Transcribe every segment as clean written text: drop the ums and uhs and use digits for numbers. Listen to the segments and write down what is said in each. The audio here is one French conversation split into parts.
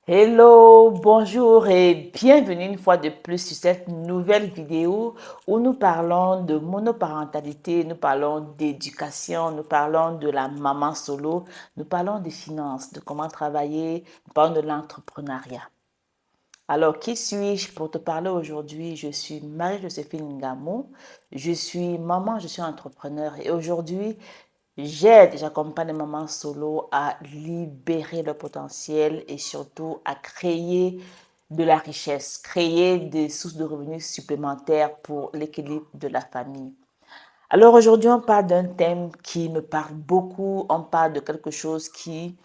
Hello, bonjour et bienvenue une fois de plus sur cette nouvelle vidéo où nous parlons de monoparentalité, nous parlons d'éducation, nous parlons de la maman solo, nous parlons des finances, de comment travailler, nous parlons de l'entrepreneuriat. Alors, qui suis-je pour te parler aujourd'hui? Je suis Marie-Joséphine Ngamo, je suis maman, je suis entrepreneur et aujourd'hui, j'accompagne les mamans solo à libérer leur potentiel et surtout à créer de la richesse, créer des sources de revenus supplémentaires pour l'équilibre de la famille. Alors aujourd'hui, on parle d'un thème qui me parle beaucoup. On parle de quelque chose qui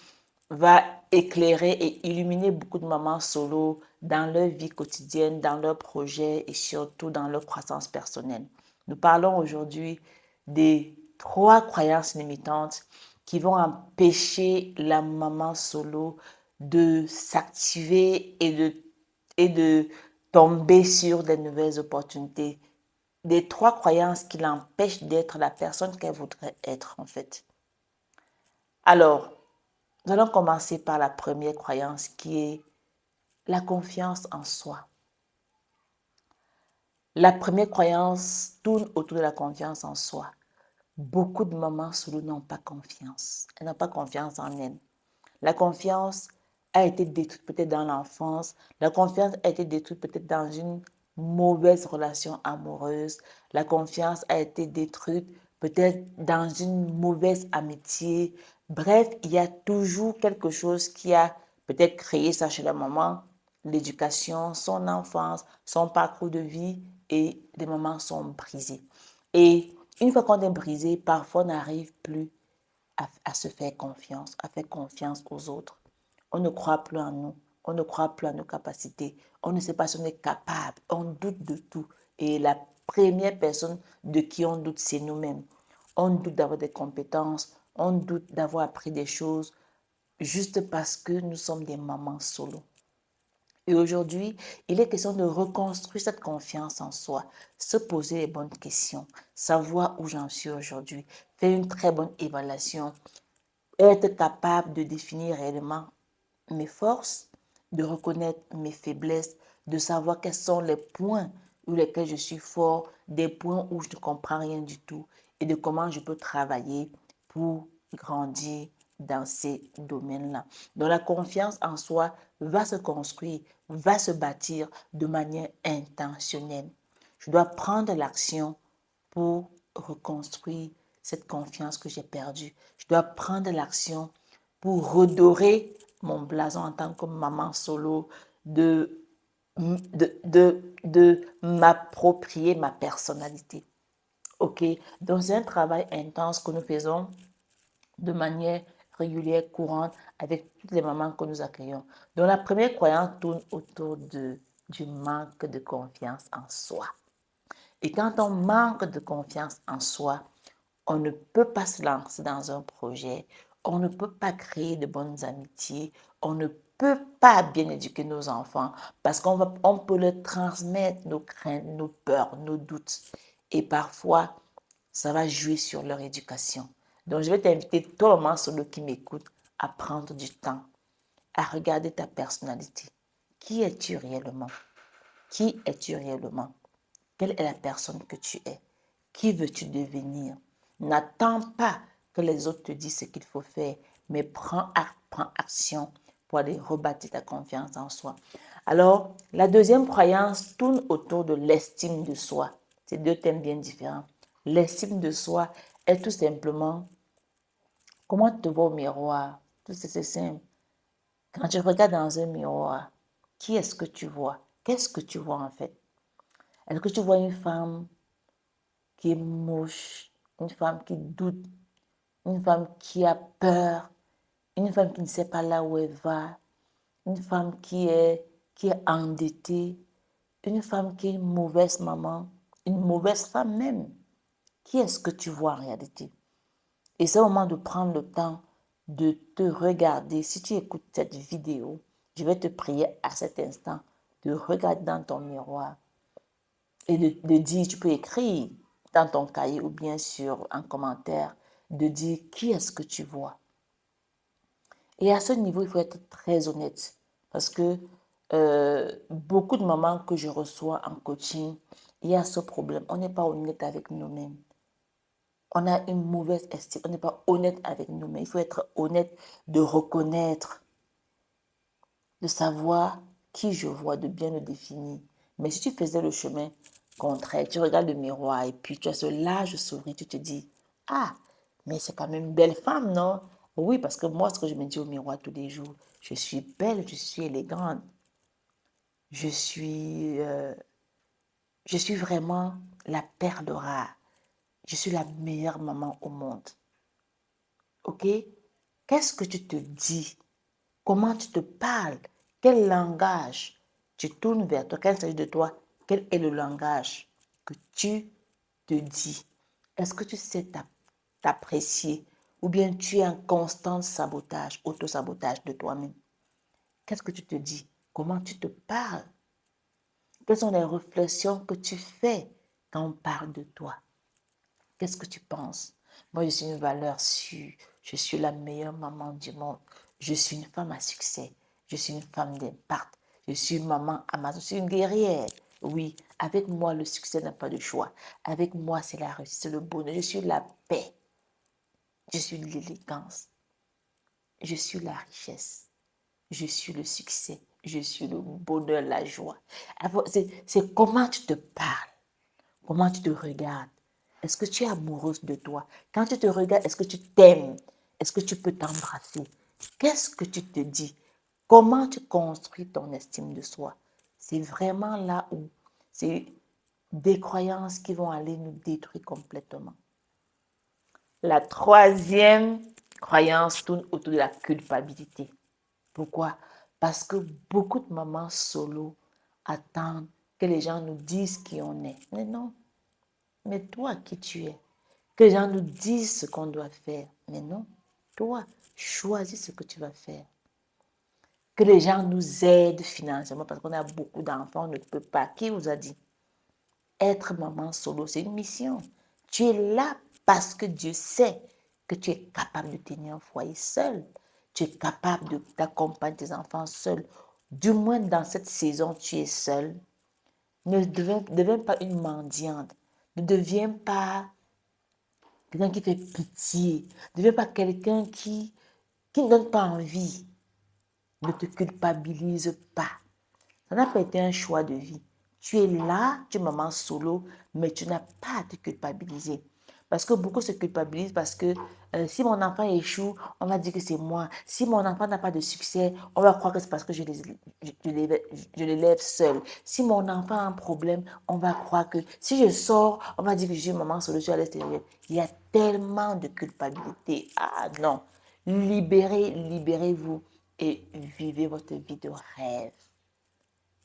va éclairer et illuminer beaucoup de mamans solo dans leur vie quotidienne, dans leurs projets et surtout dans leur croissance personnelle. Nous parlons aujourd'hui des 3 croyances limitantes qui vont empêcher la maman solo de s'activer et de tomber sur des nouvelles opportunités. Des 3 croyances qui l'empêchent d'être la personne qu'elle voudrait être en fait. Alors, nous allons commencer par la première croyance qui est la confiance en soi. La première croyance tourne autour de la confiance en soi. Beaucoup de mamans solo n'ont pas confiance. Elles n'ont pas confiance en elles. La confiance a été détruite peut-être dans l'enfance. La confiance a été détruite peut-être dans une mauvaise relation amoureuse. La confiance a été détruite peut-être dans une mauvaise amitié. Bref, il y a toujours quelque chose qui a peut-être créé ça chez la maman. L'éducation, son enfance, son parcours de vie et les mamans sont brisées. Et une fois qu'on est brisé, parfois on n'arrive plus à se faire confiance aux autres. On ne croit plus en nous, on ne croit plus en nos capacités, on ne sait pas si on est capable, on doute de tout. Et la première personne de qui on doute, c'est nous-mêmes. On doute d'avoir des compétences, on doute d'avoir appris des choses juste parce que nous sommes des mamans solo. Et aujourd'hui, il est question de reconstruire cette confiance en soi, se poser les bonnes questions, savoir où j'en suis aujourd'hui, faire une très bonne évaluation, être capable de définir réellement mes forces, de reconnaître mes faiblesses, de savoir quels sont les points où lesquels je suis fort, des points où je ne comprends rien du tout et de comment je peux travailler pour grandir dans ces domaines-là. Donc la confiance en soi va se construire, va se bâtir de manière intentionnelle. Je dois prendre l'action pour reconstruire cette confiance que j'ai perdue. Je dois prendre l'action pour redorer mon blason en tant que maman solo, de m'approprier ma personnalité. OK? Donc, c'est un travail intense que nous faisons de manière régulière, courante, avec toutes les mamans que nous accueillons. Donc, la première croyance tourne autour du manque de confiance en soi. Et quand on manque de confiance en soi, on ne peut pas se lancer dans un projet, on ne peut pas créer de bonnes amitiés, on ne peut pas bien éduquer nos enfants parce on peut leur transmettre nos craintes, nos peurs, nos doutes. Et parfois, ça va jouer sur leur éducation. Donc, je vais t'inviter, toi, maman solo qui m'écoute, à prendre du temps, à regarder ta personnalité. Qui es-tu réellement? Qui es-tu réellement? Quelle est la personne que tu es? Qui veux-tu devenir? N'attends pas que les autres te disent ce qu'il faut faire, mais prends action pour aller rebâtir ta confiance en soi. Alors, la deuxième croyance tourne autour de l'estime de soi. C'est 2 thèmes bien différents. L'estime de soi est tout simplement comment tu te vois au miroir. Tout c'est simple. Quand tu regardes dans un miroir, qui est-ce que tu vois? Qu'est-ce que tu vois en fait? Est-ce que tu vois une femme qui est moche, une femme qui doute, une femme qui a peur, une femme qui ne sait pas là où elle va, une femme qui est endettée, une femme qui est une mauvaise maman, une mauvaise femme même? Qui est-ce que tu vois en réalité? Et c'est au moment de prendre le temps de te regarder. Si tu écoutes cette vidéo, je vais te prier à cet instant de regarder dans ton miroir et de dire, tu peux écrire dans ton cahier ou bien sur un commentaire, de dire qui est-ce que tu vois. Et à ce niveau, il faut être très honnête. Parce que beaucoup de mamans que je reçois en coaching, il y a ce problème. On n'est pas honnête avec nous-mêmes. On a une mauvaise estime. On n'est pas honnête avec nous-mêmes. Il faut être honnête de reconnaître, de savoir qui je vois, de bien le définir. Mais si tu faisais le chemin contraire, tu regardes le miroir et puis tu as ce large sourire, tu te dis, ah, mais c'est quand même une belle femme, non? Oui, parce que moi, ce que je me dis au miroir tous les jours, je suis belle, je suis élégante, je suis, euh, je suis vraiment la perle rare. Je suis la meilleure maman au monde. OK? Qu'est-ce que tu te dis? Comment tu te parles? Quel langage tu tournes vers toi? Quand il s'agit de toi, quel est le langage que tu te dis? Est-ce que tu sais t'apprécier ou bien tu es en constant sabotage, auto-sabotage de toi-même? Qu'est-ce que tu te dis? Comment tu te parles? Quelles sont les réflexions que tu fais quand on parle de toi? Qu'est-ce que tu penses? Moi, je suis une valeur sûre. Je suis la meilleure maman du monde. Je suis une femme à succès. Je suis une femme d'impact. Je suis une maman Amazon. Je suis une guerrière. Oui, avec moi, le succès n'a pas de choix. Avec moi, c'est la réussite, c'est le bonheur. Je suis la paix. Je suis l'élégance. Je suis la richesse. Je suis le succès. Je suis le bonheur, la joie. C'est comment tu te parles. Comment tu te regardes? Est-ce que tu es amoureuse de toi? Quand tu te regardes, est-ce que tu t'aimes? Est-ce que tu peux t'embrasser? Qu'est-ce que tu te dis? Comment tu construis ton estime de soi? C'est vraiment là où c'est des croyances qui vont aller nous détruire complètement. La troisième croyance tourne autour de la culpabilité. Pourquoi? Parce que beaucoup de mamans solo attendent que les gens nous disent qui on est. Mais non, mais toi, qui tu es? Que les gens nous disent ce qu'on doit faire. Mais non, toi, choisis ce que tu vas faire. Que les gens nous aident financièrement parce qu'on a beaucoup d'enfants, on ne peut pas. Qui vous a dit? Être maman solo, c'est une mission. Tu es là parce que Dieu sait que tu es capable de tenir un foyer seul. Tu es capable d'accompagner tes enfants seul. Du moins, dans cette saison, tu es seul. Ne deviens pas une mendiante. Ne deviens pas quelqu'un qui fait pitié. Ne deviens pas quelqu'un qui ne donne pas envie. Ne te culpabilise pas. Ça n'a pas été un choix de vie. Tu es là, tu es maman solo, mais tu n'as pas à te culpabiliser. Parce que beaucoup se culpabilisent parce que si mon enfant échoue, on va dire que c'est moi. Si mon enfant n'a pas de succès, on va croire que c'est parce que je l'élève seul. Si mon enfant a un problème, on va croire que si je sors, on va dire que je suis maman solo, je suis à l'extérieur. Il y a tellement de culpabilité. Ah non. Libérez-vous et vivez votre vie de rêve.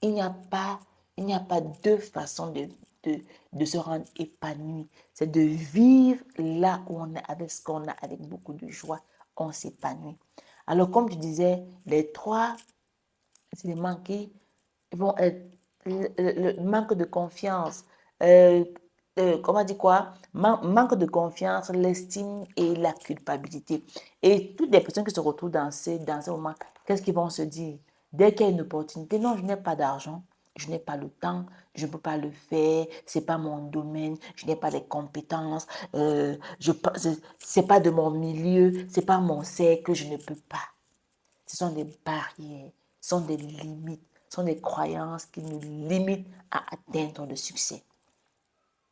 Il n'y a pas, il n'y a pas deux façons de se rendre épanoui. C'est de vivre là où on est avec ce qu'on a, avec beaucoup de joie, on s'épanouit. Alors, comme je disais, les trois éléments qui vont être le manque de confiance, comment dire quoi? Manque de confiance, l'estime et la culpabilité. Et toutes les personnes qui se retrouvent dans ces moments, qu'est-ce qu'ils vont se dire? Dès qu'il y a une opportunité, non, je n'ai pas d'argent, je n'ai pas le temps, je ne peux pas le faire, c'est pas mon domaine, je n'ai pas les compétences, c'est pas de mon milieu, c'est pas mon cercle, je ne peux pas. Ce sont des barrières, ce sont des limites, ce sont des croyances qui nous limitent à atteindre le succès.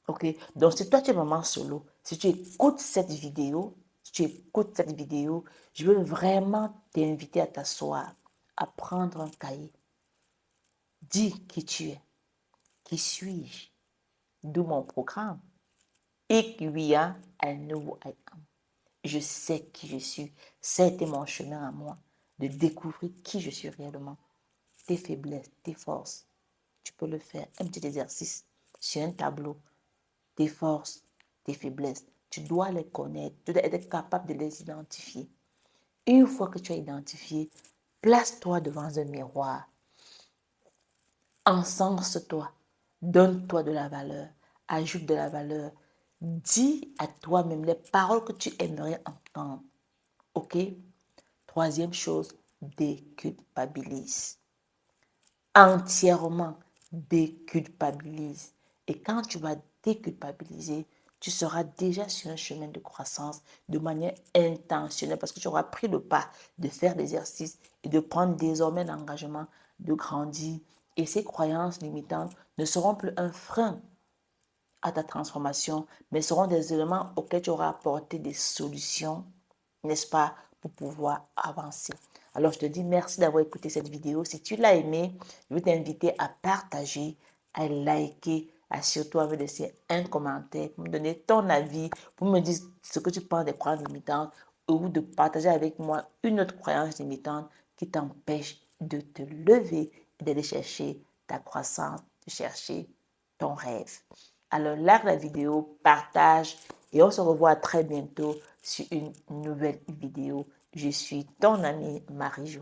Ok? Donc, si toi tu es maman solo, si tu écoutes cette vidéo, je veux vraiment t'inviter à t'asseoir, à prendre un cahier. Dis qui tu es, qui suis-je, d'où mon programme. Ik wie I know who I am. Je sais qui je suis. C'était mon chemin à moi de découvrir qui je suis réellement. Tes faiblesses, tes forces. Tu peux le faire. Un petit exercice sur un tableau. Tes forces, tes faiblesses. Tu dois les connaître. Tu dois être capable de les identifier. Une fois que tu as identifié, place-toi devant un miroir. Encense-toi. Donne-toi de la valeur. Ajoute de la valeur. Dis à toi-même les paroles que tu aimerais entendre. OK? Troisième chose, déculpabilise. entièrement déculpabilise. Et quand tu vas déculpabiliser, tu seras déjà sur un chemin de croissance de manière intentionnelle parce que tu auras pris le pas de faire l'exercice et de prendre désormais l'engagement de grandir. Et ces croyances limitantes ne seront plus un frein à ta transformation, mais seront des éléments auxquels tu auras apporté des solutions, n'est-ce pas, pour pouvoir avancer. Alors, je te dis merci d'avoir écouté cette vidéo. Si tu l'as aimé, je veux t'inviter à partager, à liker, à surtout à me laisser un commentaire pour me donner ton avis, pour me dire ce que tu penses des croyances limitantes ou de partager avec moi une autre croyance limitante qui t'empêche de te lever et d'aller chercher ta croissance, de chercher ton rêve. Alors, like la vidéo, partage et on se revoit très bientôt sur une nouvelle vidéo. Je suis ton amie Marie-Jo.